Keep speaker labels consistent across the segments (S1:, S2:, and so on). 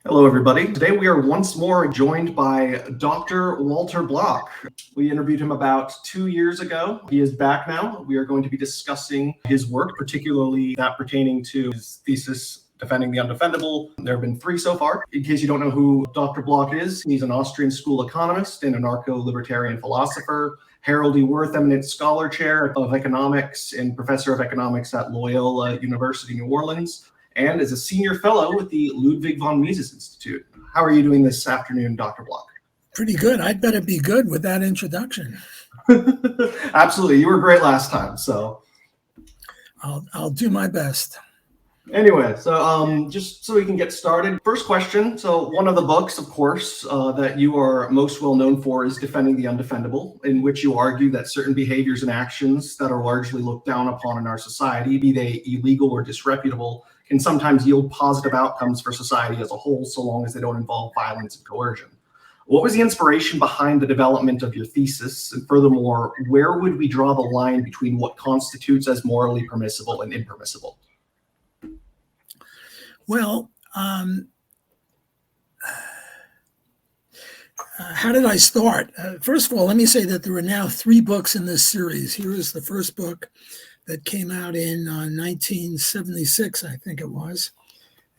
S1: Hello, everybody. Today we are once more joined by Dr. Walter Block. We interviewed him about 2 years ago. He is back now. We are going to be discussing his work, particularly that pertaining to his thesis, Defending the Undefendable. There have been 3 so far. In case you don't know who Dr. Block is, he's an Austrian School economist and anarcho-libertarian philosopher, Harold E. Wirth Eminent Scholar Chair of Economics and Professor of Economics at Loyola University, New Orleans, and is a senior fellow with the Ludwig von Mises Institute. How are you doing this afternoon, Dr. Block?
S2: Pretty good. I'd better be good with that introduction.
S1: Absolutely. You were great last time, so.
S2: I'll do my best.
S1: Anyway, so just so we can get started, first question. So one of the books, of course, that you are most well known for is Defending the Undefendable, in which you argue that certain behaviors and actions that are largely looked down upon in our society, be they illegal or disreputable, can sometimes yield positive outcomes for society as a whole, so long as they don't involve violence and coercion. What was the inspiration behind the development of your thesis? And furthermore, where would we draw the line between what constitutes as morally permissible and impermissible?
S2: Well, how did I start? First of all, let me say that there are now 3 books in this series. Here is the first book that came out in 1976, I think it was.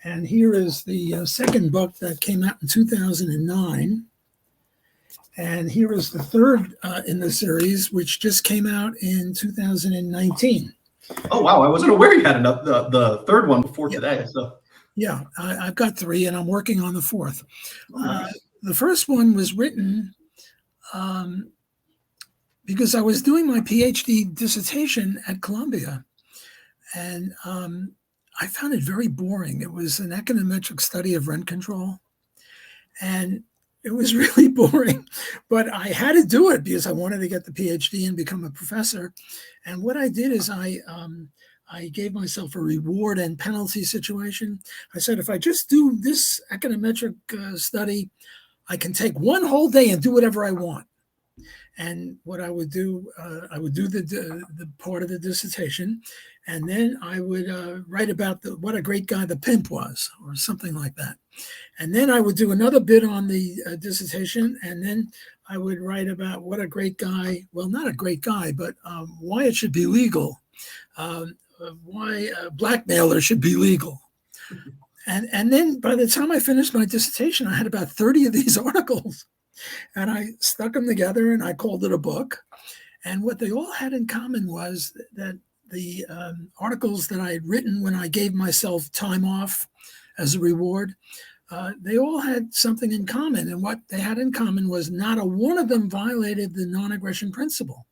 S2: And here is the second book that came out in 2009. And here is the third in the series, which just came out in 2019.
S1: Oh, wow. I wasn't aware you had the third one before today. So.
S2: Yeah, I've got 3 and I'm working on the 4th.
S1: Oh, nice.
S2: The first one was written because I was doing my PhD dissertation at Columbia, and I found it very boring. It was an econometric study of rent control, and it was really boring, but I had to do it because I wanted to get the PhD and become a professor. And what I did is I gave myself a reward and penalty situation. I said, if I just do this econometric study, I can take one whole day and do whatever I want. And what I would do, I would do the part of the dissertation, and then I would write about what a great guy the pimp was, or something like that. And then I would do another bit on the dissertation, and then I would write about what a great guy, well, not a great guy, but why it should be legal, why blackmailer should be legal. And then by the time I finished my dissertation, I had about 30 of these articles. And I stuck them together and I called it a book. And what they all had in common was that the articles that I had written when I gave myself time off as a reward, they all had something in common. And what they had in common was not a one of them violated the non-aggression principle.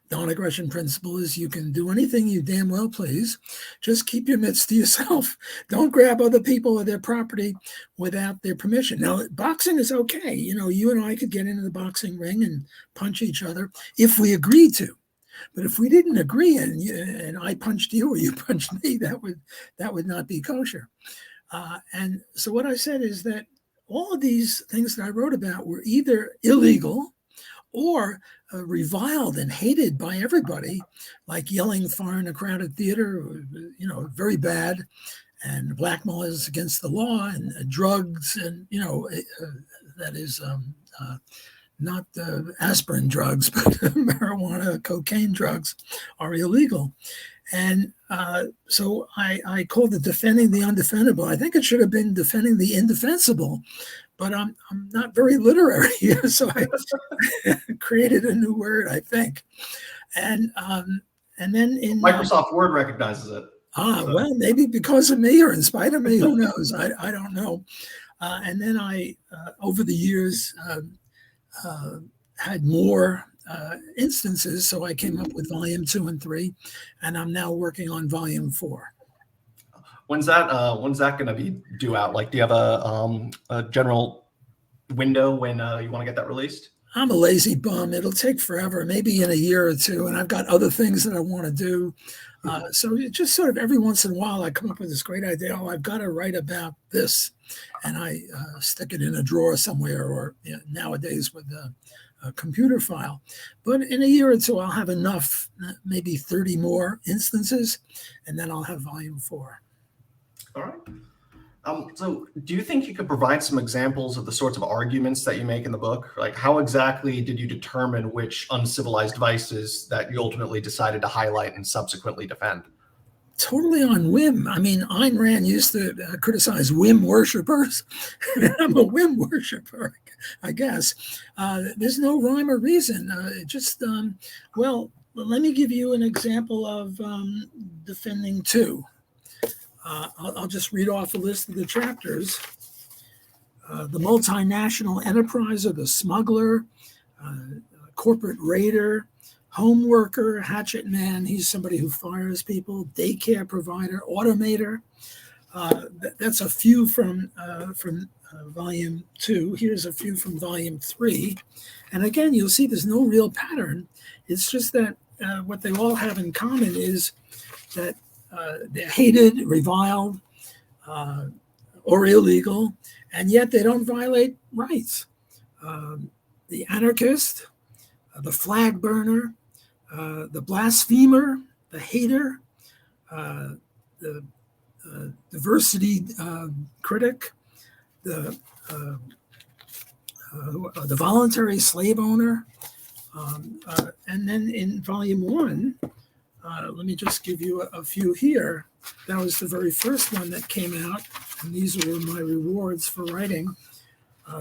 S2: Non-aggression principle is you can do anything you damn well please. Just keep your mitts to yourself. Don't grab other people or their property without their permission. Now, boxing is okay. You know, you and I could get into the boxing ring and punch each other if we agreed to. But if we didn't agree and I punched you or you punched me, that would not be kosher. And so what I said is that all of these things that I wrote about were either illegal or reviled and hated by everybody, like yelling fire in a crowded theater, you know, very bad, and blackmail is against the law, and drugs, and, you know, that is not aspirin drugs, but marijuana, cocaine drugs are illegal. And so I called it Defending the Undefendable. I think it should have been Defending the Indefensible, but I'm not very literary, so I created a new word, I think. And then in
S1: Microsoft Word recognizes it.
S2: Well, maybe because of me or in spite of me, who knows? I don't know. And then I, over the years, had more instances, so I came up with volume 2 and 3, and I'm now working on volume 4.
S1: When's that going to be due out? Like, do you have a general window when you want to get that released?
S2: I'm a lazy bum. It'll take forever, maybe in a year or 2, and I've got other things that I want to do. So it just sort of every once in a while I come up with this great idea. Oh, I've got to write about this, and I stick it in a drawer somewhere, or nowadays with a computer file. But in a year or 2, I'll have enough, maybe 30 more instances, and then I'll have volume 4.
S1: All right. So do you think you could provide some examples of the sorts of arguments that you make in the book? Like, how exactly did you determine which uncivilized vices that you ultimately decided to highlight and subsequently defend?
S2: Totally on whim. I mean, Ayn Rand used to criticize whim worshippers. I'm a whim worshiper, I guess. There's no rhyme or reason. Well, let me give you an example of defending two. I'll just read off a list of the chapters. The multinational enterprise or the smuggler, corporate raider, home worker, hatchet man, he's somebody who fires people, daycare provider, automator. That's a few from volume 2. Here's a few from volume 3. And again, you'll see there's no real pattern. It's just that what they all have in common is that they're hated, reviled, or illegal, and yet they don't violate rights. The anarchist, the flag burner, the blasphemer, the hater, the diversity critic, the voluntary slave owner. And then in volume 1, let me just give you a few here. That was the very first one that came out, and these were my rewards for writing.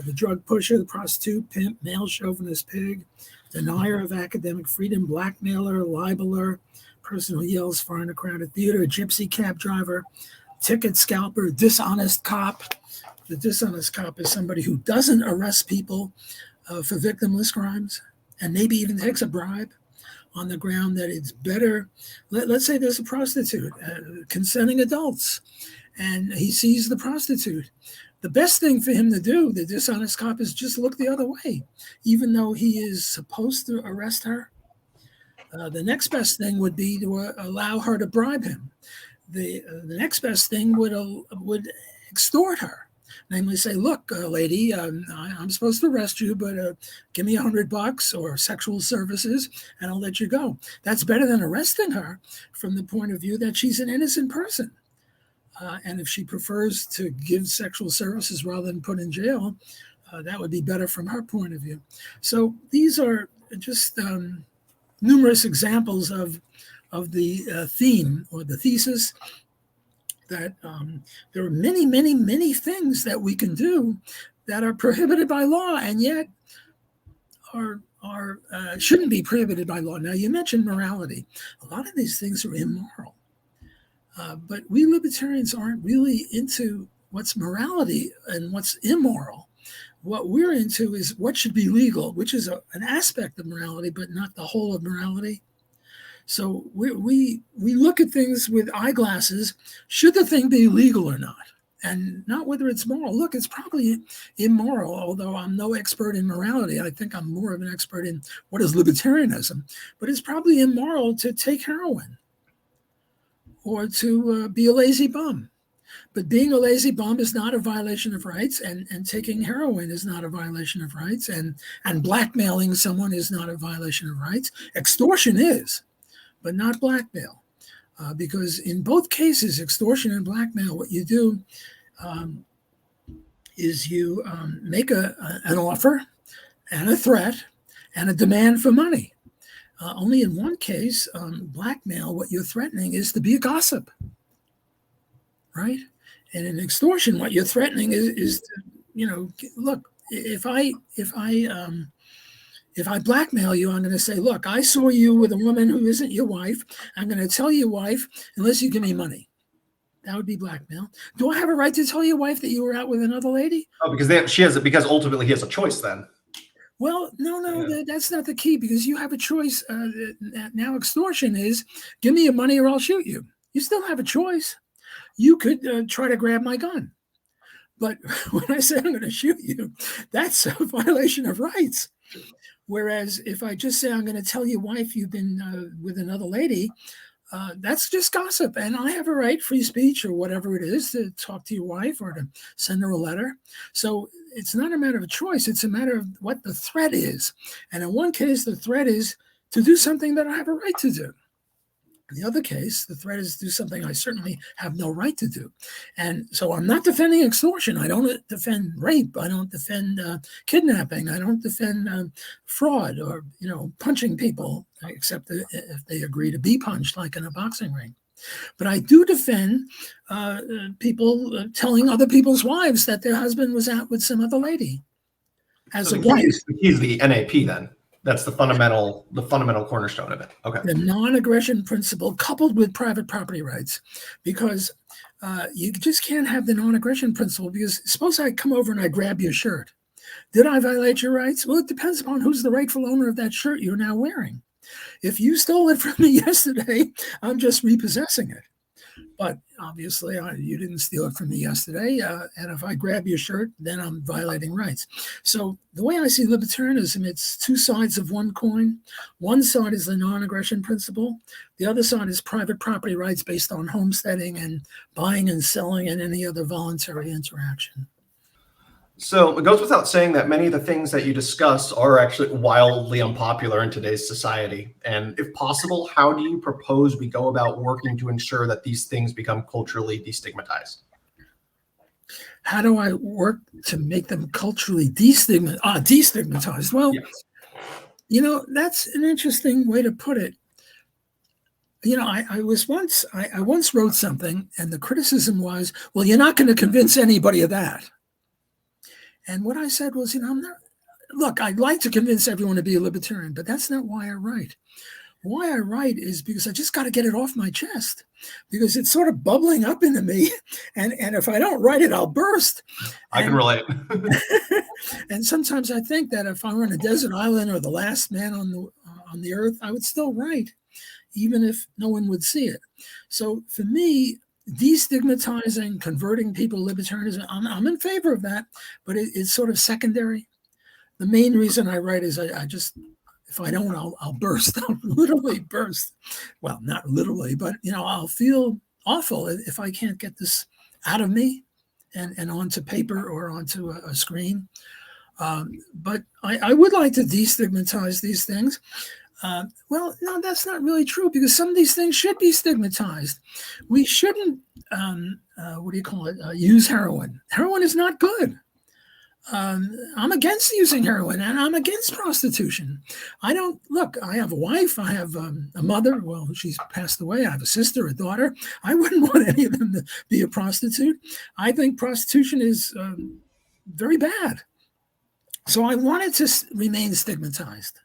S2: The drug pusher, the prostitute, pimp, male chauvinist pig, denier of academic freedom, blackmailer, libeler, person who yells far in a crowded theater, gypsy cab driver, ticket scalper, dishonest cop. The dishonest cop is somebody who doesn't arrest people for victimless crimes and maybe even takes a bribe on the ground that it's better. Let's say there's a prostitute, consenting adults, and he sees the prostitute. The best thing for him to do, the dishonest cop, is just look the other way, even though he is supposed to arrest her. The next best thing would be to allow her to bribe him. The next best thing would extort her, namely say, look, lady, I'm supposed to arrest you, but give me $100 or sexual services and I'll let you go. That's better than arresting her from the point of view that she's an innocent person. And if she prefers to give sexual services rather than put in jail, that would be better from her point of view. So these are just numerous examples of the theme or the thesis that there are many, many, many things that we can do that are prohibited by law and yet are shouldn't be prohibited by law. Now, you mentioned morality. A lot of these things are immoral. But we libertarians aren't really into what's morality and what's immoral. What we're into is what should be legal, which is an aspect of morality, but not the whole of morality. So we look at things with eyeglasses. Should the thing be legal or not? And not whether it's moral. Look, it's probably immoral, although I'm no expert in morality. I think I'm more of an expert in what is libertarianism. But it's probably immoral to take heroin or to be a lazy bum. But being a lazy bum is not a violation of rights, and taking heroin is not a violation of rights, and blackmailing someone is not a violation of rights. Extortion is, but not blackmail. Because in both cases, extortion and blackmail, what you do is you make an offer and a threat and a demand for money. Only in one case, blackmail, what you're threatening is to be a gossip, right? And in extortion, what you're threatening is to, look, if I blackmail you, I'm going to say, look, I saw you with a woman who isn't your wife. I'm going to tell your wife unless you give me money. That would be blackmail. Do I have a right to tell your wife that you were out with another lady?
S1: Oh, because ultimately he has a choice then.
S2: Well, no, yeah. That's not the key, because you have a choice. Now extortion is, give me your money or I'll shoot you. You still have a choice. You could try to grab my gun. But when I say I'm going to shoot you, that's a violation of rights. Whereas if I just say I'm going to tell your wife you've been with another lady, that's just gossip. And I have a right, free speech or whatever it is, to talk to your wife or to send her a letter. So it's not a matter of choice. It's a matter of what the threat is. And in one case, the threat is to do something that I have a right to do. In the other case, the threat is to do something I certainly have no right to do. And so I'm not defending extortion. I don't defend rape. I don't defend kidnapping. I don't defend fraud or, punching people, except if they agree to be punched, like in a boxing ring. But I do defend people telling other people's wives that their husband was out with some other lady.
S1: So the key is the NAP then. That's the fundamental cornerstone of it. Okay.
S2: The non-aggression principle coupled with private property rights, because you just can't have the non-aggression principle, because suppose I come over and I grab your shirt. Did I violate your rights? Well, it depends upon who's the rightful owner of that shirt you're now wearing. If you stole it from me yesterday, I'm just repossessing it. But obviously, you didn't steal it from me yesterday. And if I grab your shirt, then I'm violating rights. So the way I see libertarianism, it's two sides of one coin. One side is the non-aggression principle. The other side is private property rights based on homesteading and buying and selling and any other voluntary interaction.
S1: So it goes without saying that many of the things that you discuss are actually wildly unpopular in today's society. And if possible, how do you propose we go about working to ensure that these things become culturally destigmatized?
S2: How do I work to make them culturally destigmatized? Well, yes. That's an interesting way to put it. I once wrote something, and the criticism was, well, you're not going to convince anybody of that. And what I said was, look, I'd like to convince everyone to be a libertarian, but that's not why I write. Why I write is because I just got to get it off my chest, because it's sort of bubbling up into me. And if I don't write it, I'll burst.
S1: I can relate.
S2: And sometimes I think that if I were on a desert island or the last man on the earth, I would still write, even if no one would see it. So for me, destigmatizing, converting people to libertarianism, I'm in favor of that, but it's sort of secondary. The main reason I write is I just, if I don't, I'll burst. I'll literally burst. Well, not literally, but I'll feel awful if I can't get this out of me and onto paper or onto a screen. But I would like to destigmatize these things. Well, no, that's not really true, because some of these things should be stigmatized. We shouldn't, use heroin. Heroin is not good. I'm against using heroin, and I'm against prostitution. I have a wife, I have a mother. Well, she's passed away. I have a sister, a daughter. I wouldn't want any of them to be a prostitute. I think prostitution is very bad. So I want it to remain stigmatized.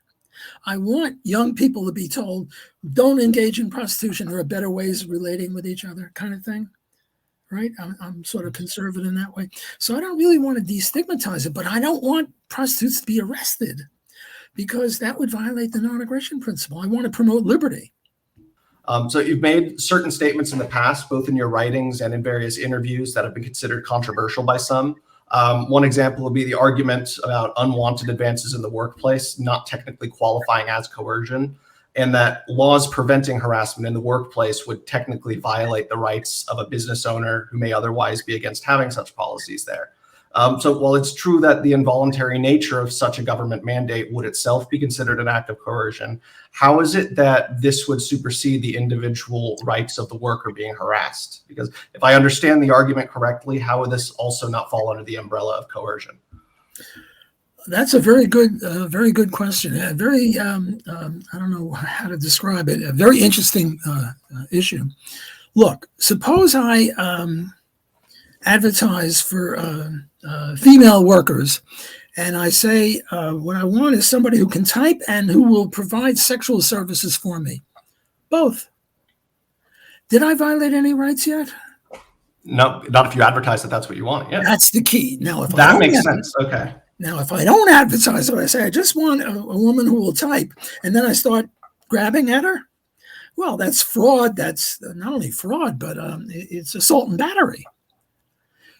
S2: I want young people to be told, don't engage in prostitution. There are better ways of relating with each other, kind of thing, right? I'm sort of conservative in that way. So I don't really want to destigmatize it, but I don't want prostitutes to be arrested, because that would violate the non-aggression principle. I want to promote liberty.
S1: So you've made certain statements in the past, both in your writings and in various interviews, that have been considered controversial by some. One example would be the argument about unwanted advances in the workplace not technically qualifying as coercion, and that laws preventing harassment in the workplace would technically violate the rights of a business owner who may otherwise be against having such policies there. So while it's true that the involuntary nature of such a government mandate would itself be considered an act of coercion, how is it that this would supersede the individual rights of the worker being harassed? Because if I understand the argument correctly, how would this also not fall under the umbrella of coercion?
S2: That's a very good question. I don't know how to describe it. A very interesting issue. Look, suppose I advertise for female workers, and I say what I want is somebody who can type and who will provide sexual services for me. Both. Did I violate any rights yet?
S1: No, not if you advertise that that's what you want. Yeah,
S2: that's the key. Now, if
S1: that makes sense. Okay.
S2: Now, if I don't advertise it, I say I just want a woman who will type, and then I start grabbing at her. Well, that's fraud. That's not only fraud, but it's assault and battery.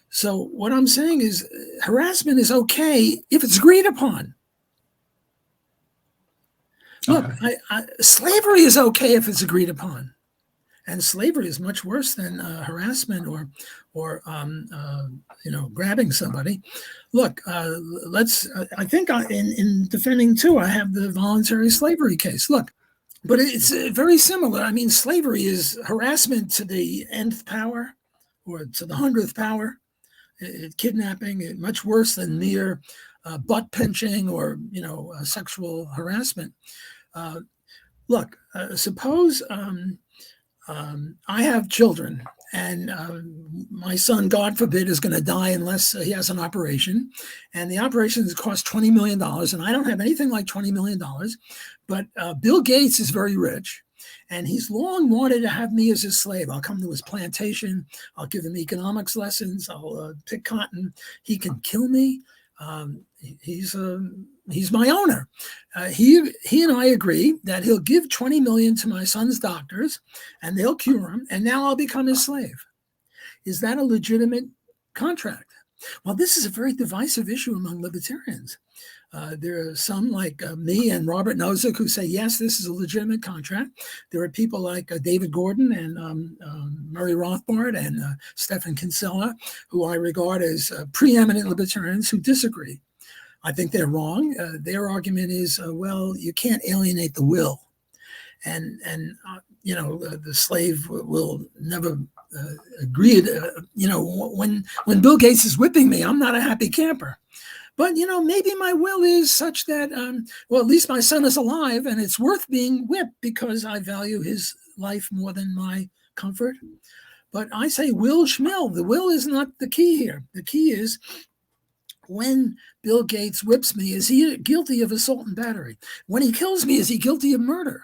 S2: So what I'm saying is harassment is okay if it's agreed upon. Look, slavery is okay if it's agreed upon. And slavery is much worse than harassment or grabbing somebody. Look, I think in defending too, I have the voluntary slavery case. Look, But it's very similar. I mean, slavery is harassment to the nth power or to the 100th power. Kidnapping, much worse than mere butt pinching or, sexual harassment. Look, suppose I have children, and my son, God forbid, is going to die unless he has an operation. And the operation has cost $20 million. And I don't have anything like $20 million. But Bill Gates is very rich. And he's long wanted to have me as his slave. I'll come to his plantation. I'll give him economics lessons. I'll pick cotton. He can kill me. He's my owner. He and I agree that he'll give $20 million to my son's doctors, and they'll cure him. And now I'll become his slave. Is that a legitimate contract? Well, this is a very divisive issue among libertarians. There are some like me and Robert Nozick who say, yes, this is a legitimate contract. There are people like David Gordon and Murray Rothbard and Stephan Kinsella, who I regard as preeminent libertarians who disagree. I think they're wrong. Their argument is, well, you can't alienate the will. And the slave will never agree. When Bill Gates is whipping me, I'm not a happy camper. But, maybe my will is such that, at least my son is alive and it's worth being whipped because I value his life more than my comfort. But I say will schmill. The will is not the key here. The key is when Bill Gates whips me, is he guilty of assault and battery? When he kills me, is he guilty of murder?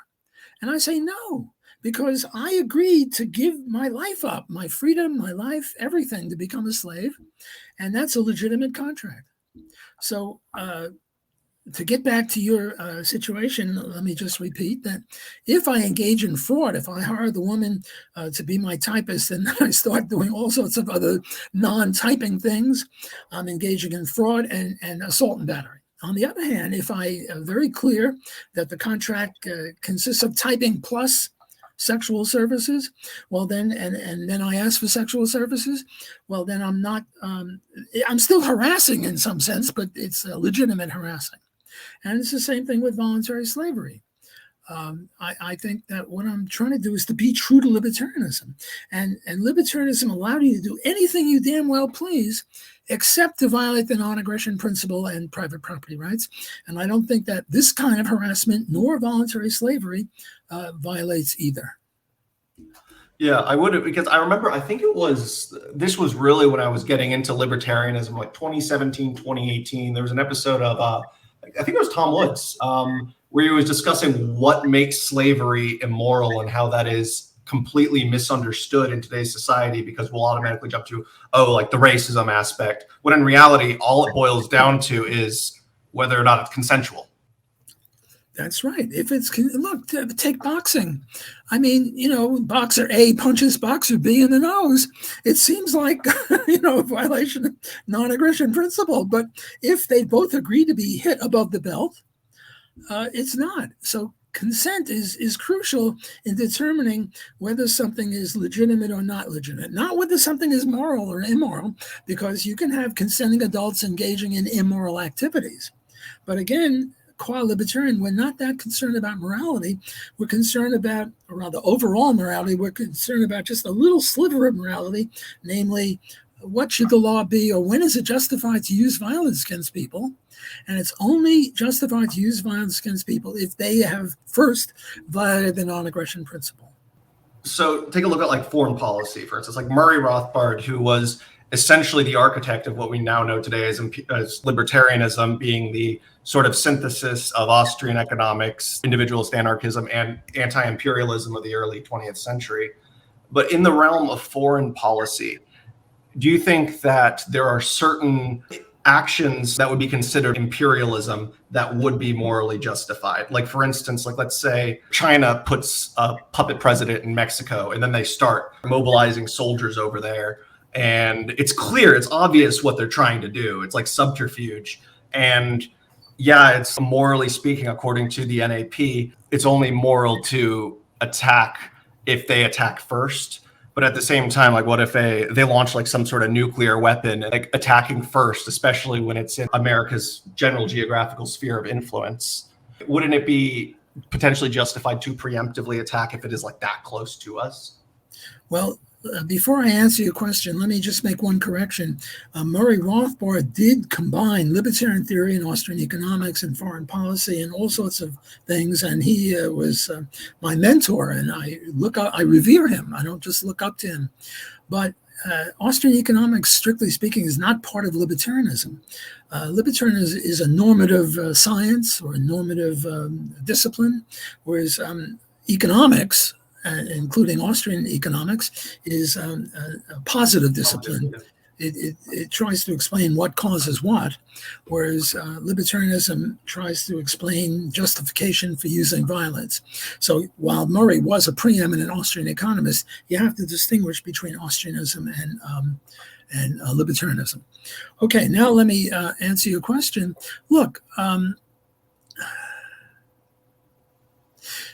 S2: And I say no, because I agreed to give my life up, my freedom, my life, everything to become a slave. And that's a legitimate contract. So to get back to your situation, let me just repeat that if I engage in fraud, if I hire the woman to be my typist and I start doing all sorts of other non-typing things, I'm engaging in fraud and assault and battery. On the other hand, if I am very clear that the contract consists of typing plus sexual services, well then, and then I ask for sexual services, well then I'm still harassing in some sense, but it's legitimate harassing. And it's the same thing with voluntary slavery. I think that what I'm trying to do is to be true to libertarianism. And libertarianism allowed you to do anything you damn well please, except to violate the non-aggression principle and private property rights. And I don't think that this kind of harassment nor voluntary slavery violates either.
S1: Yeah, I would, because I remember, I think this was really when I was getting into libertarianism, like 2017, 2018. There was an episode of, I think it was Tom Woods, where he was discussing what makes slavery immoral and how that is completely misunderstood in today's society, because we'll automatically jump to, like the racism aspect, when in reality, all it boils down to is whether or not it's consensual.
S2: That's right. If look, take boxing. I mean, boxer A punches boxer B in the nose. It seems like, a violation of non-aggression principle. But if they both agree to be hit above the belt, it's not. So consent is crucial in determining whether something is legitimate or not legitimate, not whether something is moral or immoral, because you can have consenting adults engaging in immoral activities. But again, qua libertarian, we're not that concerned about morality. We're concerned about, or rather overall morality, we're concerned about just a little sliver of morality, namely, what should the law be, or when is it justified to use violence against people? And it's only justified to use violence against people if they have first violated the non-aggression principle.
S1: So take a look at like foreign policy, for instance, like Murray Rothbard, who was essentially the architect of what we now know today as libertarianism, being the sort of synthesis of Austrian economics, individualist anarchism, and anti-imperialism of the early 20th century. But in the realm of foreign policy, do you think that there are certain actions that would be considered imperialism that would be morally justified? Like, for instance, like let's say China puts a puppet president in Mexico, and then they start mobilizing soldiers over there. And it's clear, it's obvious what they're trying to do. It's like subterfuge. And yeah, it's morally speaking, according to the NAP, it's only moral to attack if they attack first. But at the same time, like what if they launch like some sort of nuclear weapon, like attacking first, especially when it's in America's general geographical sphere of influence? Wouldn't it be potentially justified to preemptively attack if it is like that close to us?
S2: Well, before I answer your question, let me just make one correction. Murray Rothbard did combine libertarian theory and Austrian economics and foreign policy and all sorts of things, and he was my mentor, and I revere him. I don't just look up to him. But Austrian economics, strictly speaking, is not part of libertarianism. Libertarianism is a normative science or a normative discipline, whereas economics, including Austrian economics, is a positive discipline. It tries to explain what causes what, whereas libertarianism tries to explain justification for using violence. So while Murray was a preeminent Austrian economist, you have to distinguish between Austrianism and libertarianism. Okay, now let me answer your question. Look,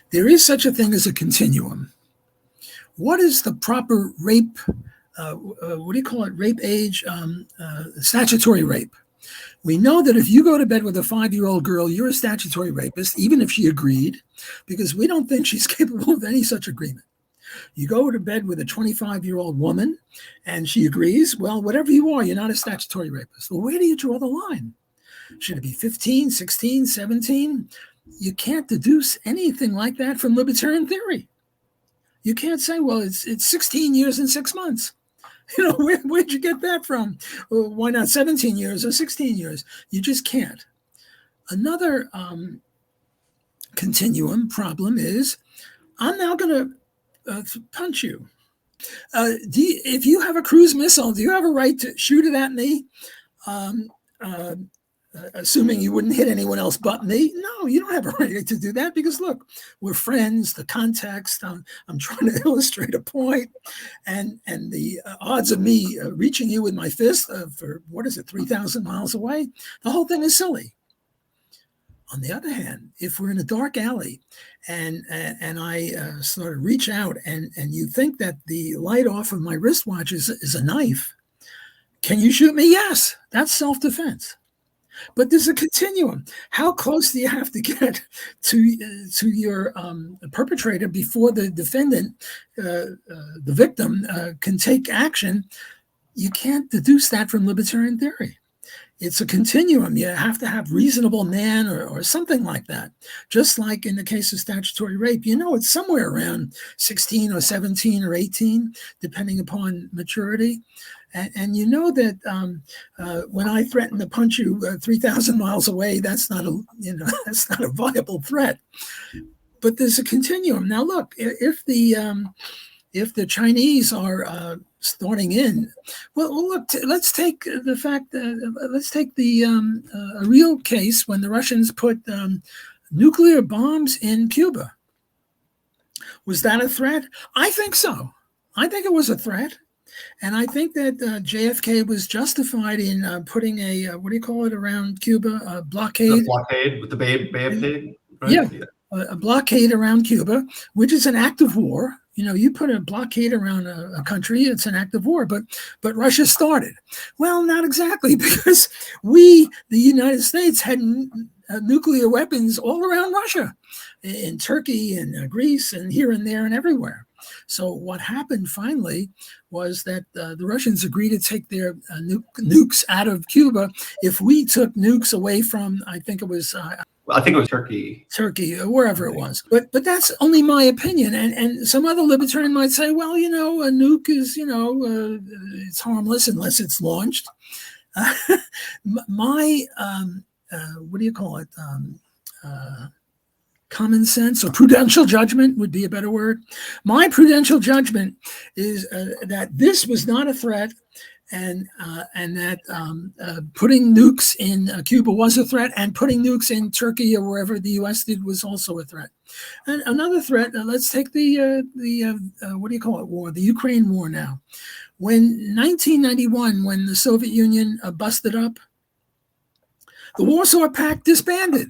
S2: there is such a thing as a continuum. What is the proper rape, what do you call it, rape age, statutory rape? We know that if you go to bed with a 5-year-old girl, you're a statutory rapist, even if she agreed, because we don't think she's capable of any such agreement. You go to bed with a 25-year-old woman and she agrees, well, whatever you are, you're not a statutory rapist. Well, where do you draw the line? Should it be 15, 16, 17? You can't deduce anything like that from libertarian theory. You can't say, well, it's 16 years and 6 months. You know, where'd you get that from? Well, why not 17 years or 16 years? You just can't. Another continuum problem is, I'm now going to punch you. If you have a cruise missile, do you have a right to shoot it at me? Assuming you wouldn't hit anyone else but me? No, you don't have a right to do that because, look, we're friends, the context, I'm trying to illustrate a point, and the odds of me reaching you with my fist for, 3,000 miles away, the whole thing is silly. On the other hand, if we're in a dark alley and I sort of reach out and you think that the light off of my wristwatch is a knife, can you shoot me? Yes, that's self-defense. But there's a continuum. How close do you have to get to your perpetrator before the defendant, the victim, can take action? You can't deduce that from libertarian theory. It's a continuum. You have to have reasonable man or something like that. Just like in the case of statutory rape, you know, it's somewhere around 16 or 17 or 18, depending upon maturity. And you know that when I threaten to punch you 3,000 miles away, that's not a viable threat. But there's a continuum. Now, look, if the Chinese are starting in, well, look, let's take the fact. Let's take the a real case when the Russians put nuclear bombs in Cuba. Was that a threat? I think so. I think it was a threat. And I think that JFK was justified in putting a, what do you call it, around Cuba, a blockade.
S1: The blockade with the Bay of Pigs? Right?
S2: Yeah, a blockade around Cuba, which is an act of war. You know, you put a blockade around a country, it's an act of war, but Russia started. Well, not exactly, because we, the United States, had nuclear weapons all around Russia, in Turkey and Greece and here and there and everywhere. So what happened finally was that the Russians agreed to take their nukes out of Cuba if we took nukes away from, I think it was
S1: Turkey.
S2: Turkey, or wherever it was. But that's only my opinion. And some other libertarian might say, well, you know, a nuke is, it's harmless unless it's launched. My, what do you call it? Common sense or prudential judgment would be a better word. My prudential judgment is that this was not a threat, and that putting nukes in Cuba was a threat, and putting nukes in Turkey or wherever the U.S. did was also a threat. And another threat. Let's take the what do you call it? War, the Ukraine war. Now, when 1991, when the Soviet Union busted up, the Warsaw Pact disbanded.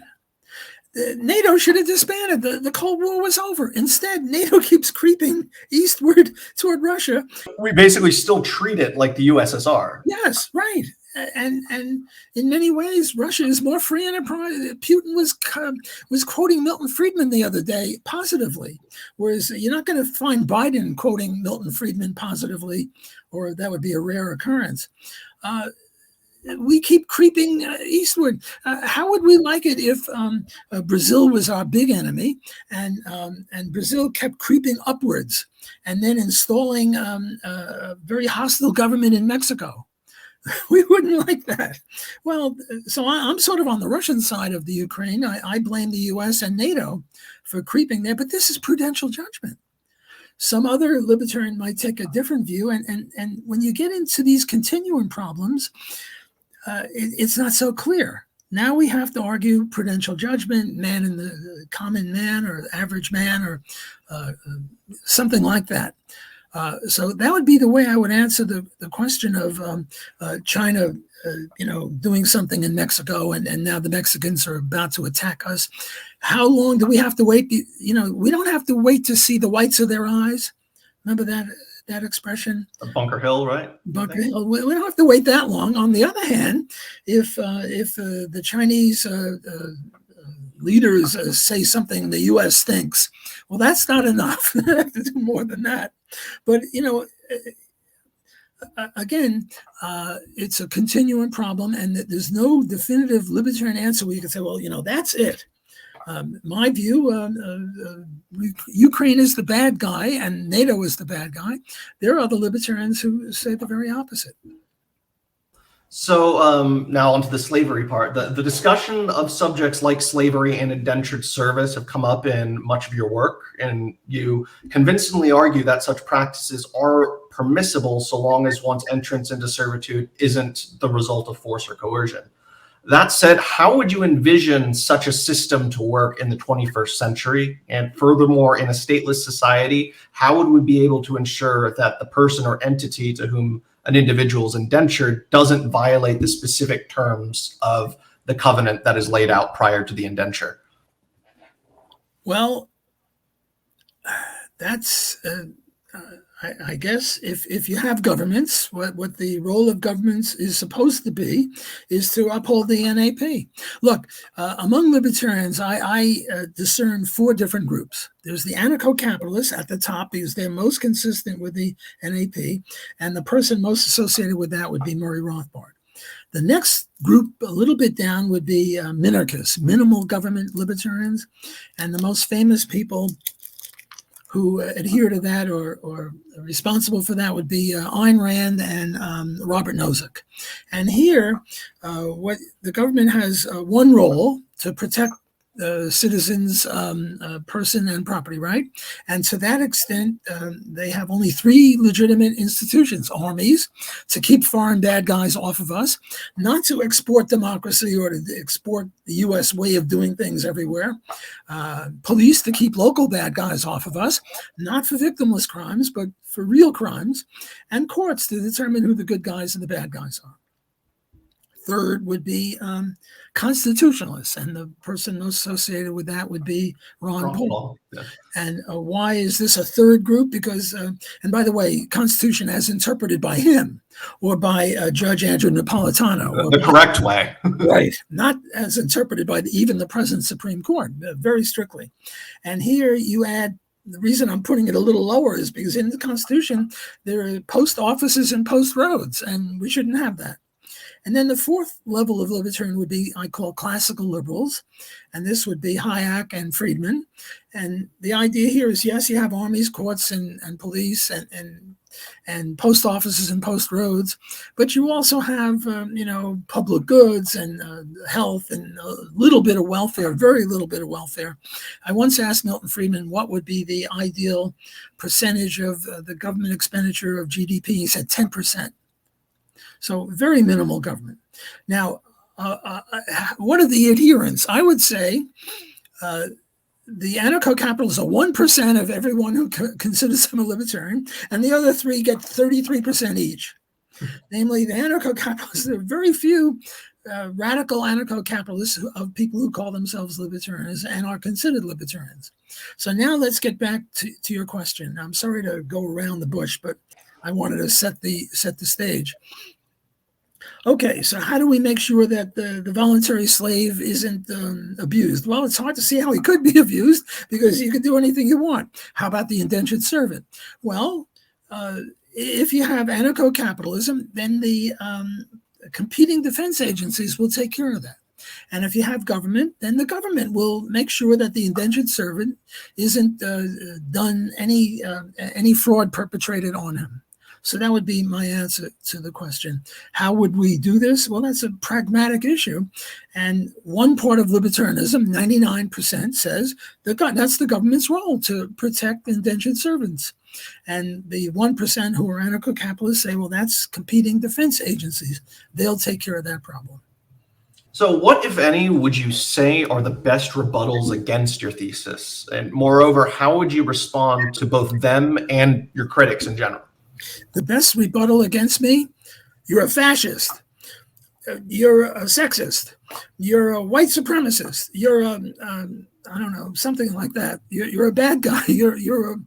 S2: NATO should have disbanded. The Cold War was over. Instead, NATO keeps creeping eastward toward Russia.
S1: We basically still treat it like the USSR.
S2: Yes, right. and in many ways, Russia is more free enterprise. Putin was quoting Milton Friedman the other day positively, whereas you're not going to find Biden quoting Milton Friedman positively, or that would be a rare occurrence. We keep creeping eastward. How would we like it if Brazil was our big enemy, and Brazil kept creeping upwards, and then installing a very hostile government in Mexico? We wouldn't like that. Well, so I'm sort of on the Russian side of the Ukraine. I blame the U.S. and NATO for creeping there, but this is prudential judgment. Some other libertarian might take a different view, and when you get into these continuum problems, it's not so clear. Now we have to argue prudential judgment, man in the common man or average man, or something like that. So that would be the way I would answer the question of China, doing something in Mexico, and now the Mexicans are about to attack us. How long do we have to wait? We don't have to wait to see the whites of their eyes. Remember that expression?
S1: Bunker Hill, right?
S2: Bunker Hill. We don't have to wait that long. On the other hand, if the Chinese leaders say something the U.S. thinks, well, that's not enough. They have to do more than that. But, again, it's a continuing problem, and there's no definitive libertarian answer where you can say, well, that's it. My view, Ukraine is the bad guy and NATO is the bad guy. There are other libertarians who say the very opposite.
S1: So now onto the slavery part. The discussion of subjects like slavery and indentured service have come up in much of your work, and you convincingly argue that such practices are permissible so long as one's entrance into servitude isn't the result of force or coercion. That said, how would you envision such a system to work in the 21st century? And furthermore, in a stateless society, how would we be able to ensure that the person or entity to whom an individual is indentured doesn't violate the specific terms of the covenant that is laid out prior to the indenture?
S2: Well, that's I guess if you have governments, what the role of governments is supposed to be is to uphold the NAP. Look, among libertarians, I discern four different groups. There's the anarcho-capitalists at the top because they're most consistent with the NAP, and the person most associated with that would be Murray Rothbard. The next group, a little bit down, would be minarchists, minimal government libertarians, and the most famous people who adhere to that or are responsible for that would be Ayn Rand and Robert Nozick. And here, what the government has one role to protect citizens' person and property right. And to that extent, they have only three legitimate institutions: armies, to keep foreign bad guys off of us, not to export democracy or to export the U.S. way of doing things everywhere, police to keep local bad guys off of us, not for victimless crimes, but for real crimes, and courts to determine who the good guys and the bad guys are. Third would be constitutionalists, and the person most associated with that would be Ron Paul. Yeah. And why is this a third group? Because, and by the way, Constitution as interpreted by him or by Judge Andrew Napolitano.
S1: The correct way.
S2: Right. Not as interpreted by even the present Supreme Court, very strictly. And here you add, the reason I'm putting it a little lower is because in the Constitution, there are post offices and post roads, and we shouldn't have that. And then the fourth level of libertarian would be, I call classical liberals. And this would be Hayek and Friedman. And the idea here is, yes, you have armies, courts, and police, and post offices and post roads, but you also have, public goods and health and a little bit of welfare, very little bit of welfare. I once asked Milton Friedman what would be the ideal percentage of the government expenditure of GDP. He said 10%. So very minimal government. Now, what are the adherents? I would say the anarcho-capitalists are 1% of everyone who considers them a libertarian, and the other three get 33% each. Namely, the anarcho-capitalists, there are very few radical anarcho-capitalists of people who call themselves libertarians and are considered libertarians. So now let's get back to your question. I'm sorry to go around the bush, but I wanted to set the stage. Okay, so how do we make sure that the voluntary slave isn't abused? Well, it's hard to see how he could be abused because you could do anything you want. How about the indentured servant? Well, if you have anarcho-capitalism, then the competing defense agencies will take care of that. And if you have government, then the government will make sure that the indentured servant isn't done any fraud perpetrated on him. So that would be my answer to the question. How would we do this? Well, that's a pragmatic issue. And one part of libertarianism, 99%, says that that's the government's role to protect indentured servants. And the 1% who are anarcho-capitalists say, well, that's competing defense agencies. They'll take care of that problem.
S1: So what, if any, would you say are the best rebuttals against your thesis? And moreover, how would you respond to both them and your critics in general?
S2: The best rebuttal against me, you're a fascist, you're a sexist, you're a white supremacist, you're a, I don't know, something like that. You're a bad guy, you're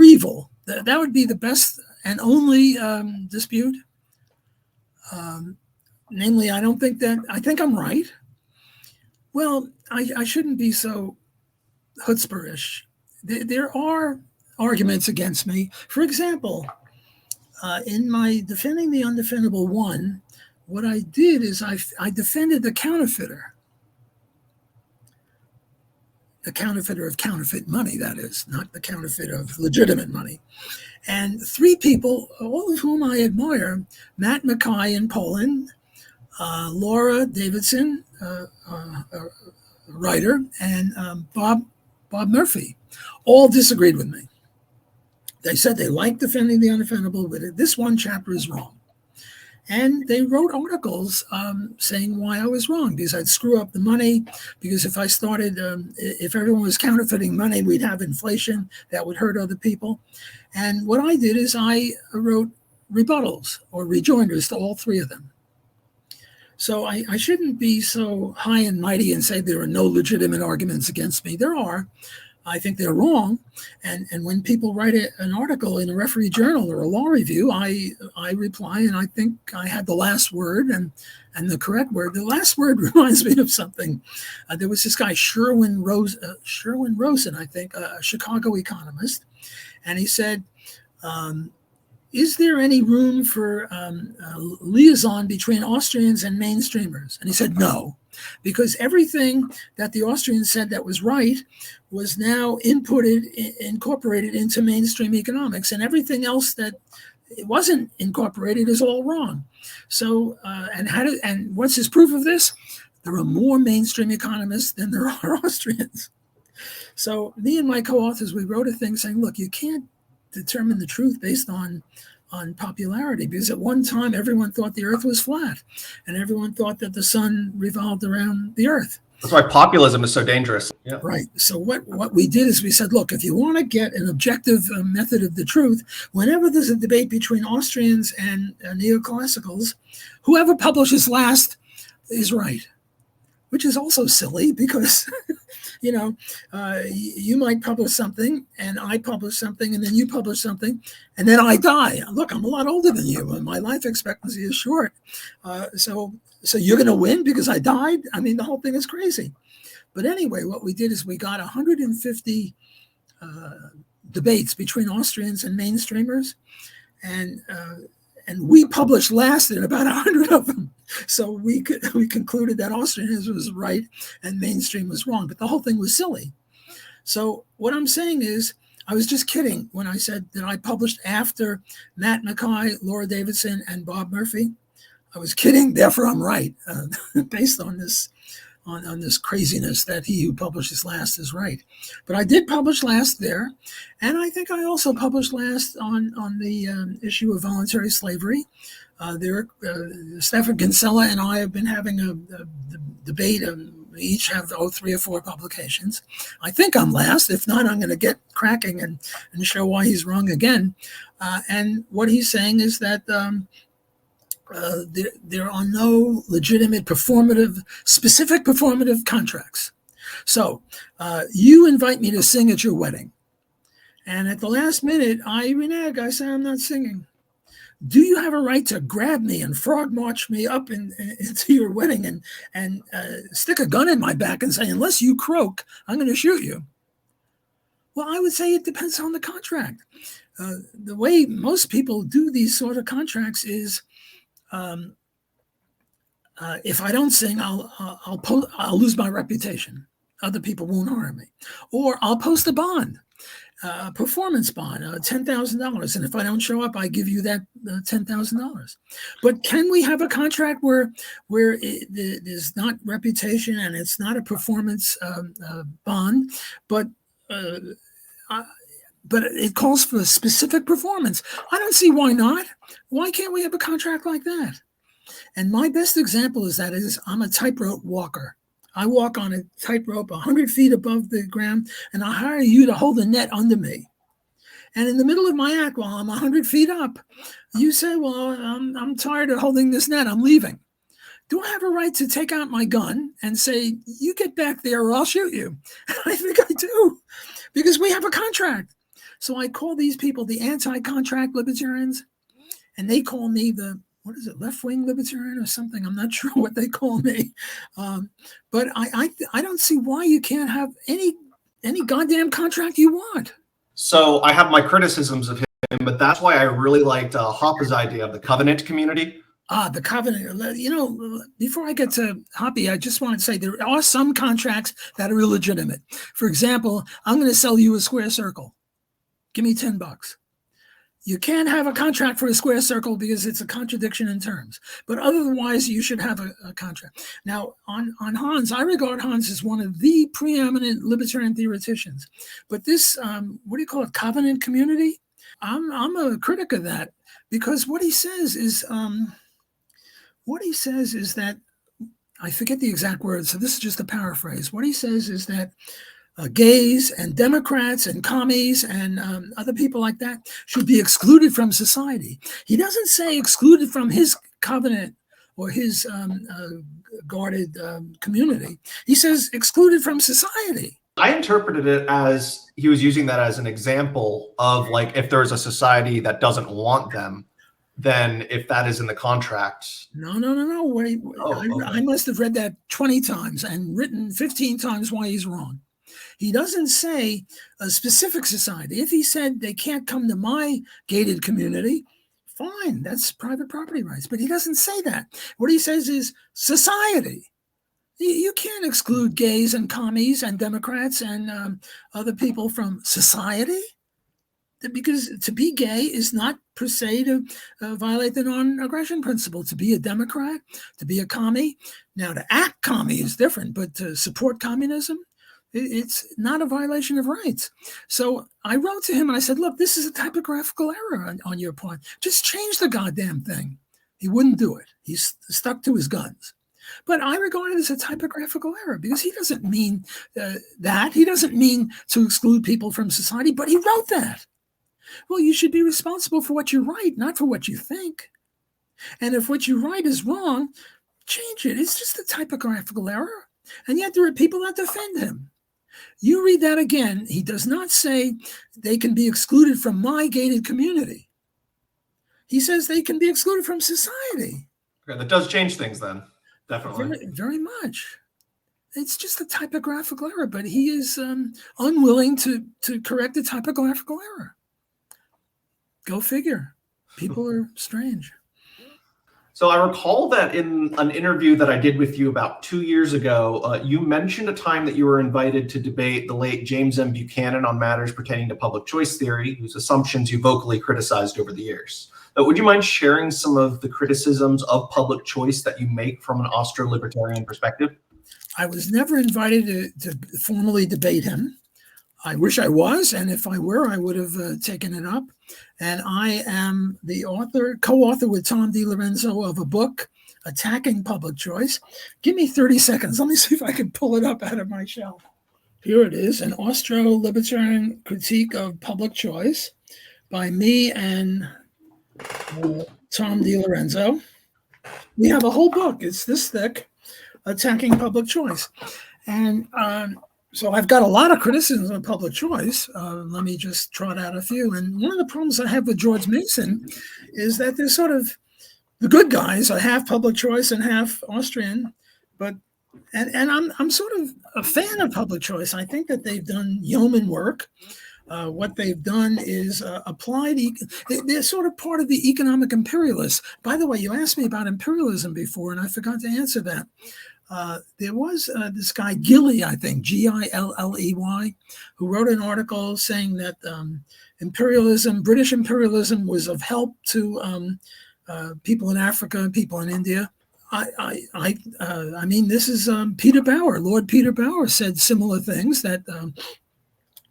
S2: evil. That would be the best and only dispute. Namely, I think I'm right. Well, I shouldn't be so chutzperish. There are arguments against me. For example, in my Defending the Undefendable 1, what I did is I defended the counterfeiter. The counterfeiter of counterfeit money, that is, not the counterfeit of legitimate money. And three people, all of whom I admire, Matt Mackay in Poland, Laura Davidson, a writer, and Bob Murphy, all disagreed with me. They said they liked Defending the Undefendable, but this one chapter is wrong. And they wrote articles saying why I was wrong, because I'd screw up the money, because if I started, if everyone was counterfeiting money, we'd have inflation that would hurt other people. And what I did is I wrote rebuttals or rejoinders to all three of them. So I shouldn't be so high and mighty and say there are no legitimate arguments against me. There are. I think they're wrong. And when people write an article in a referee journal or a law review, I reply, and I think I had the last word and the correct word. The last word reminds me of something. There was this guy, Sherwin Rosen, I think, a Chicago economist. And he said, is there any room for liaison between Austrians and mainstreamers? And he said, no, because everything that the Austrians said that was right was now incorporated into mainstream economics, and everything else that wasn't incorporated is all wrong. So, and what's his proof of this? There are more mainstream economists than there are Austrians. So me and my co-authors, we wrote a thing saying, look, you can't determine the truth based on popularity, because at one time everyone thought the earth was flat and everyone thought that the sun revolved around the earth.
S1: That's why populism is so dangerous. Yeah.
S2: Right. So what we did is we said, look, if you want to get an objective method of the truth, whenever there's a debate between Austrians and neoclassicals, whoever publishes last is right, which is also silly because you might publish something and I publish something and then you publish something and then I die. Look, I'm a lot older than you and my life expectancy is short. So you're going to win because I died? I mean, the whole thing is crazy. But anyway, what we did is we got 150 debates between Austrians and mainstreamers, and we published last in about 100 of them. So we concluded that Austrianism was right and mainstream was wrong, but the whole thing was silly. So what I'm saying is, I was just kidding when I said that I published after Matt Mackay, Laura Davidson, and Bob Murphy. I was kidding, therefore I'm right, based on this craziness that he who publishes last is right. But I did publish last there, and I think I also published last on the issue of voluntary slavery. Stefan Kinsella and I have been having a debate. We each have 3 or 4 publications. I think I'm last. If not, I'm going to get cracking and show why he's wrong again. And what he's saying is that there are no legitimate specific performative contracts. So you invite me to sing at your wedding. And at the last minute, I renege. I say, I'm not singing. do you have a right to grab me and frog march me up into your wedding and stick a gun in my back and say, unless you croak, I'm going to shoot you? Well, I would say it depends on the contract. The way most people do these sort of contracts is, if I don't sing, I'll lose my reputation. Other people won't harm me, or I'll post a bond, a performance bond, $10,000, and if I don't show up, I give you that $10,000. But can we have a contract where there's not reputation and it's not a performance bond, but it calls for a specific performance? I don't see why not. Why can't we have a contract like that? And my best example is I'm a tightrope walker. I walk on a tightrope 100 feet above the ground, and I hire you to hold the net under me. And in the middle of my act, while I'm 100 feet up, you say, well, I'm tired of holding this net. I'm leaving. Do I have a right to take out my gun and say, you get back there or I'll shoot you? I think I do, because we have a contract. So I call these people the anti-contract libertarians, and they call me the left-wing libertarian or something. I'm not sure what they call me. But I don't see why you can't have any goddamn contract you want.
S1: So I have my criticisms of him, but that's why I really liked Hoppe's idea of the covenant community.
S2: The covenant. You know, before I get to Hoppe, I just want to say there are some contracts that are illegitimate. For example, I'm going to sell you a square circle. Give me $10. You can't have a contract for a square circle because it's a contradiction in terms. But otherwise, you should have a contract. Now, on Hans, I regard Hans as one of the preeminent libertarian theoreticians. But this, what do you call it, covenant community? I'm a critic of that, because what he says is that, I forget the exact words, so this is just a paraphrase. What he says is that gays and Democrats and commies and other people like that should be excluded from society. He doesn't say excluded from his covenant or his guarded community. He says excluded from society.
S1: I interpreted it as he was using that as an example of, like, if there's a society that doesn't want them, then if that is in the contract.
S2: No. Wait. Okay. I must have read that 20 times and written 15 times why he's wrong. He doesn't say a specific society. If he said they can't come to my gated community, fine, that's private property rights. But he doesn't say that. What he says is society. You can't exclude gays and commies and Democrats and other people from society, because to be gay is not per se to violate the non-aggression principle. To be a Democrat, to be a commie. Now, to act commie is different, but to support communism, it's not a violation of rights. So I wrote to him and I said, look, this is a typographical error on your part. Just change the goddamn thing. He wouldn't do it. He's stuck to his guns. But I regard it as a typographical error, because he doesn't mean that. He doesn't mean to exclude people from society, but he wrote that. Well, you should be responsible for what you write, not for what you think. And if what you write is wrong, change it. It's just a typographical error. And yet there are people that defend him. You read that again. He does not say they can be excluded from my gated community. He says they can be excluded from society.
S1: Okay, that does change things then, definitely.
S2: Very, very much. It's just a typographical error, but he is unwilling to correct the typographical error. Go figure. People are strange.
S1: So I recall that in an interview that I did with you about 2 years ago, you mentioned a time that you were invited to debate the late James M. Buchanan on matters pertaining to public choice theory, whose assumptions you vocally criticized over the years. Would you mind sharing some of the criticisms of public choice that you make from an Austro-libertarian perspective?
S2: I was never invited to formally debate him. I wish I was, and if I were, I would have taken it up. And I am the co-author with Tom DiLorenzo of a book, Attacking Public Choice. Give me 30 seconds. Let me see if I can pull it up out of my shelf. Here it is, an Austro-libertarian critique of public choice by me and Tom DiLorenzo. We have a whole book. It's this thick, Attacking Public Choice. And So I've got a lot of criticisms of public choice. Let me just trot out a few. And one of the problems I have with George Mason is that there's sort of the good guys are half public choice and half Austrian, but I'm sort of a fan of public choice. I think that they've done yeoman work. What they've done is applied. They're sort of part of the economic imperialists. By the way, you asked me about imperialism before, and I forgot to answer that. There was this guy Gilley, I think, Gilley, who wrote an article saying that British imperialism, was of help to people in Africa and people in India. I mean, this is Peter Bauer. Lord Peter Bauer said similar things, that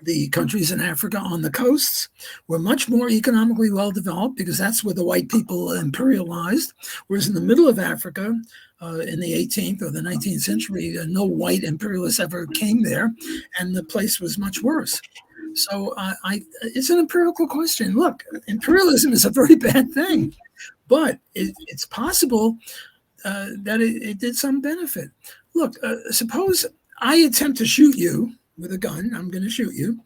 S2: the countries in Africa on the coasts were much more economically well developed because that's where the white people imperialized, whereas in the middle of Africa, in the 18th or the 19th century, no white imperialists ever came there, and the place was much worse. So it's an empirical question. Look, imperialism is a very bad thing, but it's possible that it did some benefit. Look, suppose I attempt to shoot you with a gun. I'm going to shoot you,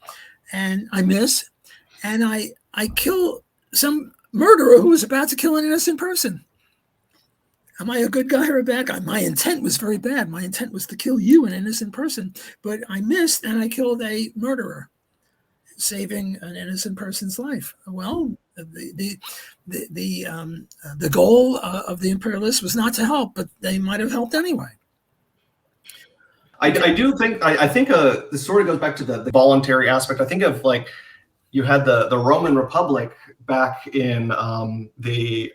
S2: and I miss, and I kill some murderer who was about to kill an innocent person. Am I a good guy or a bad guy? My intent was very bad. My intent was to kill you, an innocent person, but I missed and I killed a murderer, saving an innocent person's life. Well, the goal of the imperialists was not to help, but they might have helped anyway.
S1: I think this sort of goes back to the voluntary aspect. I think of, like, you had the Roman Republic back in the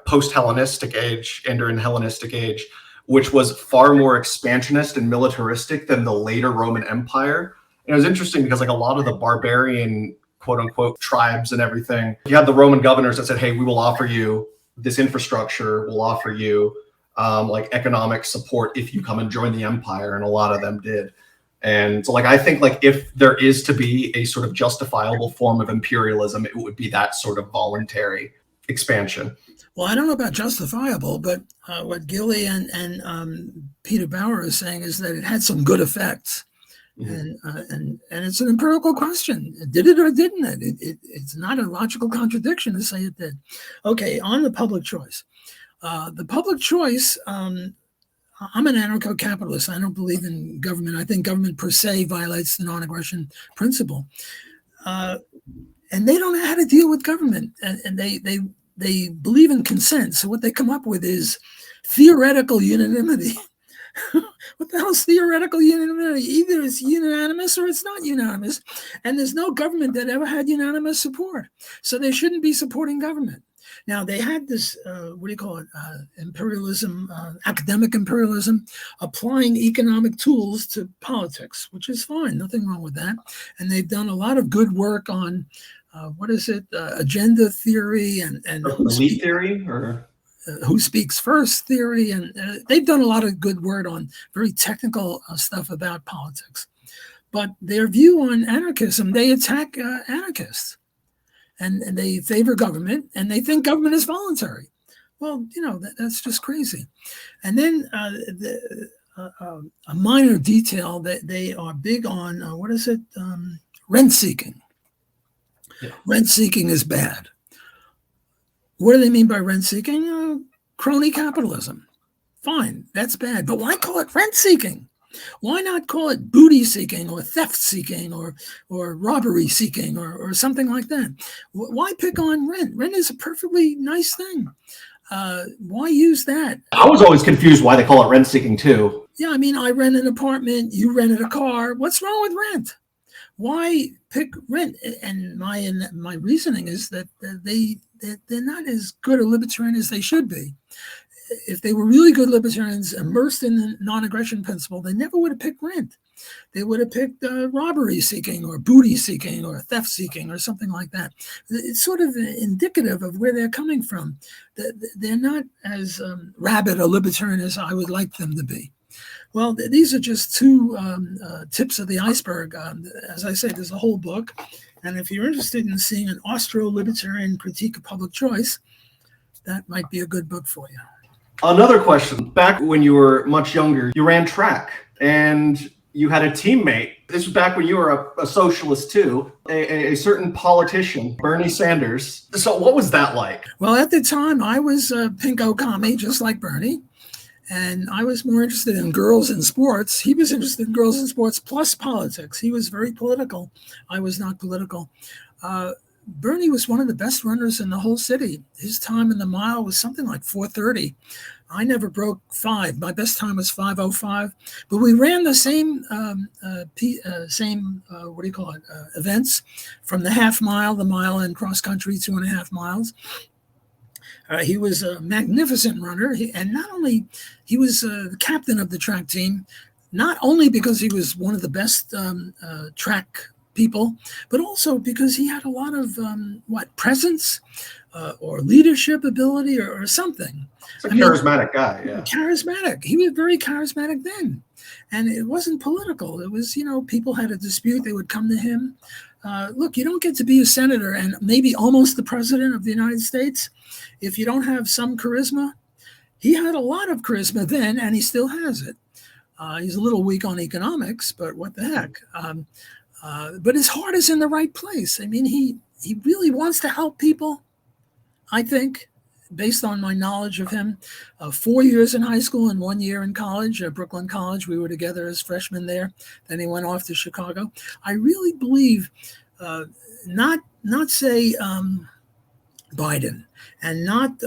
S1: post-Hellenistic age and during the Hellenistic age, which was far more expansionist and militaristic than the later Roman Empire. And it was interesting because, like, a lot of the barbarian, quote unquote, tribes and everything, you had the Roman governors that said, hey, we will offer you this infrastructure, we'll offer you like economic support if you come and join the empire, and a lot of them did. And so, like, I think, like, if there is to be a sort of justifiable form of imperialism, it would be that sort of voluntary expansion.
S2: Well, I don't know about justifiable, but what Gilley and Peter Bauer is saying is that it had some good effects. Mm-hmm. And it's an empirical question. Did it or didn't it? It's not a logical contradiction to say it did. Okay, on the public choice. The public choice, I'm an anarcho-capitalist. I don't believe in government. I think government per se violates the non-aggression principle. And they don't know how to deal with government. And they believe in consent. So what they come up with is theoretical unanimity. What the hell is theoretical unanimity? Either it's unanimous or it's not unanimous. And there's no government that ever had unanimous support. So they shouldn't be supporting government. Now, they had this, imperialism, academic imperialism, applying economic tools to politics, which is fine. Nothing wrong with that. And they've done a lot of good work on, agenda theory and
S1: elite theory, or
S2: who speaks first theory. And they've done a lot of good work on very technical stuff about politics. But their view on anarchism, they attack anarchists. And they favor government, and they think government is voluntary. Well, that's just crazy. And then a minor detail that they are big on, rent seeking. Yeah. Rent seeking is bad. What do they mean by rent seeking? Crony capitalism. Fine, that's bad. But why call it rent seeking? Why not call it booty seeking or theft seeking or robbery seeking or something like that? Why pick on rent? Rent is a perfectly nice thing. Why use that?
S1: I was always confused why they call it rent seeking too.
S2: Yeah, I mean, I rent an apartment, you rented a car. What's wrong with rent? Why pick rent? And my reasoning is that they're not as good a libertarian as they should be. If they were really good libertarians immersed in the non-aggression principle, they never would have picked rent. They would have picked robbery seeking or booty seeking or theft seeking or something like that. It's sort of indicative of where they're coming from. They're not as rabid a libertarian as I would like them to be. Well, these are just two tips of the iceberg. As I said, there's a whole book. And if you're interested in seeing an Austro-libertarian critique of public choice, that might be a good book for you.
S1: Another question. Back when you were much younger, you ran track, and you had a teammate. This was back when you were a socialist too, a certain politician, Bernie Sanders. So what was that like?
S2: Well, at the time, I was a pinko commie, just like Bernie. And I was more interested in girls and sports. He was interested in girls and sports plus politics. He was very political. I was not political. Bernie was one of the best runners in the whole city. His time in the mile was something like 4:30. I never broke 5. My best time was 5:05. But we ran the same events from the half mile, the mile, and cross country 2.5 miles. He was a magnificent runner, and not only he was the captain of the track team, not only because he was one of the best track people, but also because he had a lot of presence or leadership ability or something.
S1: He's a charismatic guy, yeah.
S2: Charismatic. He was very charismatic then. And it wasn't political. It was, people had a dispute. They would come to him. Look, you don't get to be a senator and maybe almost the president of the United States if you don't have some charisma. He had a lot of charisma then, and he still has it. He's a little weak on economics, but what the heck? But his heart is in the right place. I mean, he really wants to help people, I think, based on my knowledge of him. 4 years in high school and 1 year in college, Brooklyn College. We were together as freshmen there. Then he went off to Chicago. I really believe, not say Biden and not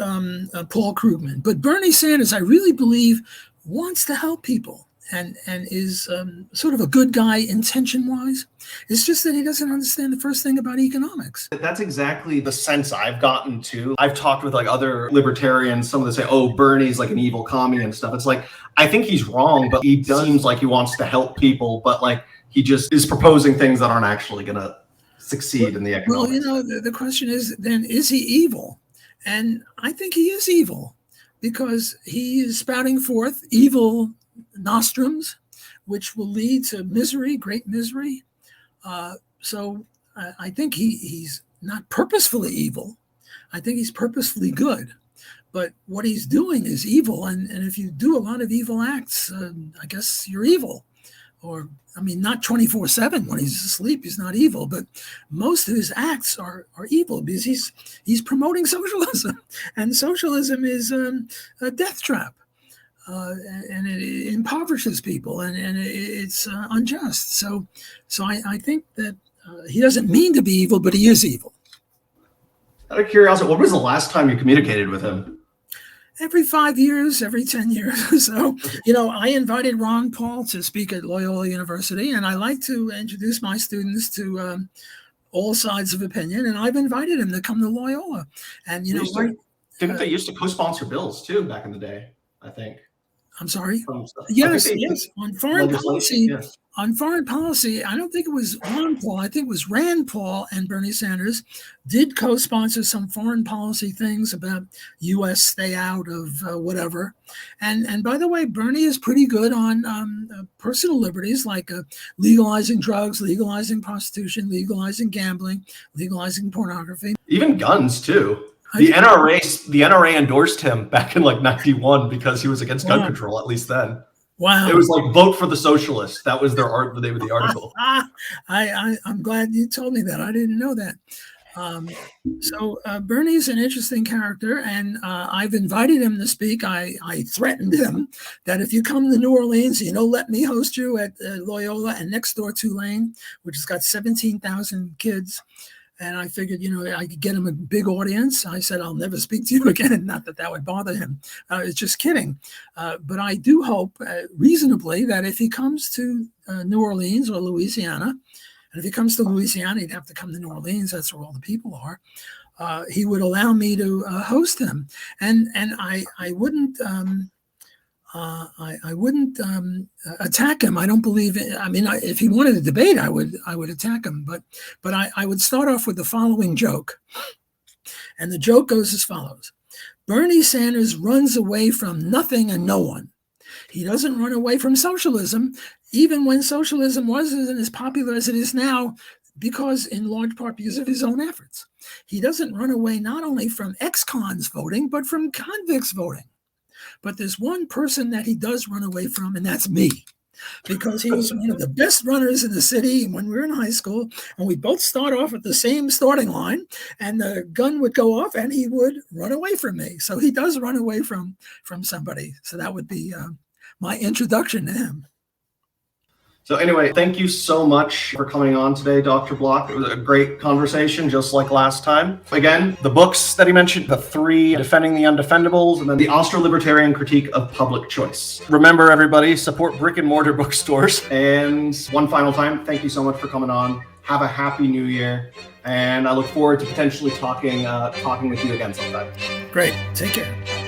S2: Paul Krugman, but Bernie Sanders, I really believe, wants to help people and is sort of a good guy intention-wise. It's just that he doesn't understand the first thing about economics.
S1: That's exactly the sense I've gotten too. I've talked with like other libertarians. Some of them say, "Oh, Bernie's like an evil commie and stuff." It's like, I think he's wrong, but he seems like he wants to help people, but like he just is proposing things that aren't actually going to succeed in the economics.
S2: Well, the question is then, is he evil? And I think he is evil because he is spouting forth evil nostrums, which will lead to misery, great misery. So I think he's not purposefully evil. I think he's purposefully good. But what he's doing is evil. And if you do a lot of evil acts, I guess you're evil. Or, I mean, not 24/7 when he's asleep, he's not evil. But most of his acts are evil because he's promoting socialism. And socialism is a death trap. And it impoverishes people, and it's unjust. So I think that he doesn't mean to be evil, but he is evil.
S1: Out of curiosity, what was the last time you communicated with him?
S2: Every 5 years, every 10 years. So, I invited Ron Paul to speak at Loyola University, and I like to introduce my students to all sides of opinion, and I've invited him to come to Loyola. And,
S1: didn't they used to co-sponsor bills too back in the day, I think?
S2: I'm sorry. Yes. On foreign policy,
S1: yes.
S2: On foreign policy, I don't think it was Ron Paul. I think it was Rand Paul and Bernie Sanders did co-sponsor some foreign policy things about U.S. stay out of whatever. And by the way, Bernie is pretty good on personal liberties like legalizing drugs, legalizing prostitution, legalizing gambling, legalizing pornography,
S1: even guns too. The NRA endorsed him back in like 91 because he was against gun control, at least then.
S2: Wow.
S1: It was like vote for the socialists. That was the name of the article.
S2: I'm glad you told me that. I didn't know that. So Bernie's an interesting character, and I've invited him to speak. I threatened him that if you come to New Orleans, let me host you at Loyola and next door Tulane, which has got 17,000 kids. And I figured, I could get him a big audience. I said, I'll never speak to you again. Not that would bother him. It's just kidding. But I do hope reasonably that if he comes to New Orleans or Louisiana, and if he comes to Louisiana, he'd have to come to New Orleans. That's where all the people are. He would allow me to host him. And I wouldn't... I wouldn't attack him. I don't believe it. I mean, if he wanted to debate, I would attack him. But I would start off with the following joke. And the joke goes as follows. Bernie Sanders runs away from nothing and no one. He doesn't run away from socialism, even when socialism wasn't as popular as it is now, because in large part because of his own efforts. He doesn't run away not only from ex-cons voting, but from convicts voting. But there's one person that he does run away from, and that's me. because he was one of the best runners in the city when we were in high school. And we both start off at the same starting line, and the gun would go off and he would run away from me. So he does run away from somebody. So that would be my introduction to him.
S1: So anyway, thank you so much for coming on today, Dr. Block. It was a great conversation, just like last time. Again, the books that he mentioned, the 3, Defending the Undefendables, and then the Austro-libertarian critique of public choice. Remember, everybody, support brick and mortar bookstores. And one final time, thank you so much for coming on. Have a happy new year. And I look forward to potentially talking with you again sometime.
S2: Great. Take care.